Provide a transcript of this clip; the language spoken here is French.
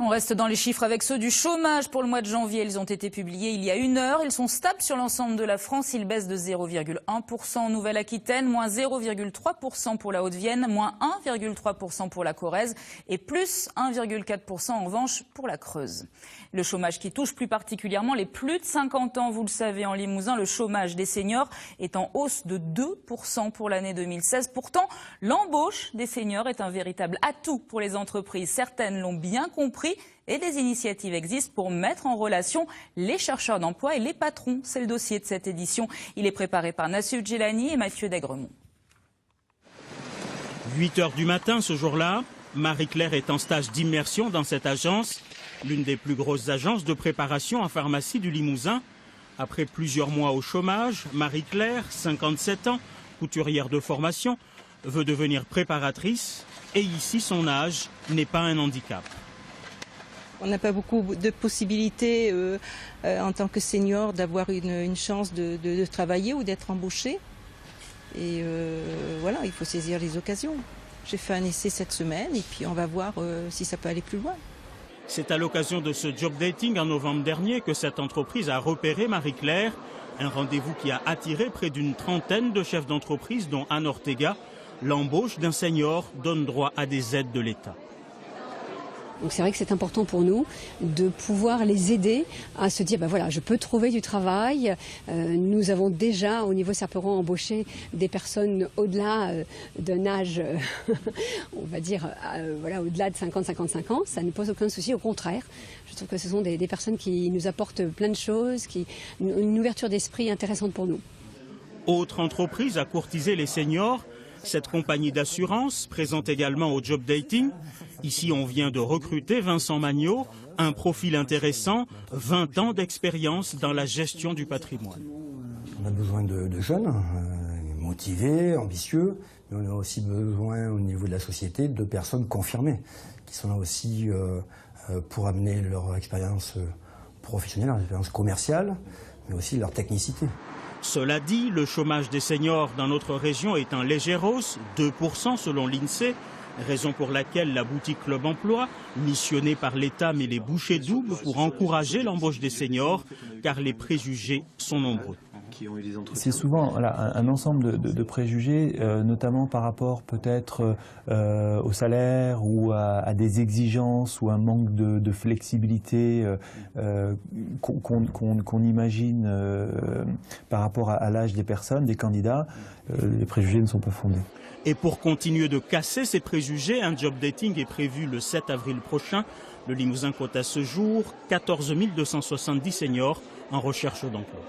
On reste dans les chiffres avec ceux du chômage pour le mois de janvier. Ils ont été publiés il y a 1 heure. Ils sont stables sur l'ensemble de la France. Ils baissent de 0,1% en Nouvelle-Aquitaine, moins 0,3% pour la Haute-Vienne, moins 1,3% pour la Corrèze et plus 1,4% en revanche pour la Creuse. Le chômage qui touche plus particulièrement les plus de 50 ans, vous le savez, en Limousin, le chômage des seniors est en hausse de 2% pour l'année 2016. Pourtant, l'embauche des seniors est un véritable atout pour les entreprises. Certaines l'ont bien compris. Et des initiatives existent pour mettre en relation les chercheurs d'emploi et les patrons. C'est le dossier de cette édition. Il est préparé par Nassif Djelani et Mathieu Dagremont. 8 h du matin ce jour-là, Marie-Claire est en stage d'immersion dans cette agence, l'une des plus grosses agences de préparation en pharmacie du Limousin. Après plusieurs mois au chômage, Marie-Claire, 57 ans, couturière de formation, veut devenir préparatrice. Et ici, son âge n'est pas un handicap. On n'a pas beaucoup de possibilités en tant que senior d'avoir une chance de travailler ou d'être embauché. Et voilà, il faut saisir les occasions. J'ai fait un essai cette semaine et puis on va voir si ça peut aller plus loin. C'est à l'occasion de ce job dating en novembre dernier que cette entreprise a repéré Marie-Claire. Un rendez-vous qui a attiré près d'une trentaine de chefs d'entreprise, dont Anne Ortega. L'embauche d'un senior donne droit à des aides de l'État. Donc c'est vrai que c'est important pour nous de pouvoir les aider à se dire, ben voilà, je peux trouver du travail. Nous avons déjà au niveau Serperon embauché des personnes au-delà d'un âge, on va dire, voilà, au-delà de 50-55 ans. Ça ne pose aucun souci, au contraire. Je trouve que ce sont des personnes qui nous apportent plein de choses, une ouverture d'esprit intéressante pour nous. Autre entreprise à courtiser les seniors, cette compagnie d'assurance présente également au job dating. Ici, on vient de recruter Vincent Magnot, un profil intéressant, 20 ans d'expérience dans la gestion du patrimoine. On a besoin de jeunes, motivés, ambitieux, mais on a aussi besoin au niveau de la société de personnes confirmées, qui sont là aussi pour amener leur expérience professionnelle, leur expérience commerciale, mais aussi leur technicité. Cela dit, le chômage des seniors dans notre région est en légère hausse, 2% selon l'INSEE, raison pour laquelle la boutique Club Emploi, missionnée par l'État, met les bouchées doubles pour encourager l'embauche des seniors, car les préjugés sont nombreux. C'est souvent un ensemble de préjugés, notamment par rapport peut-être au salaire ou à des exigences ou un manque de flexibilité qu'on imagine par rapport à l'âge des personnes, des candidats. Les préjugés ne sont pas fondés. Et pour continuer de casser ces préjugés, un job dating est prévu le 7 avril prochain. Le Limousin compte à ce jour 14 270 seniors en recherche d'emploi.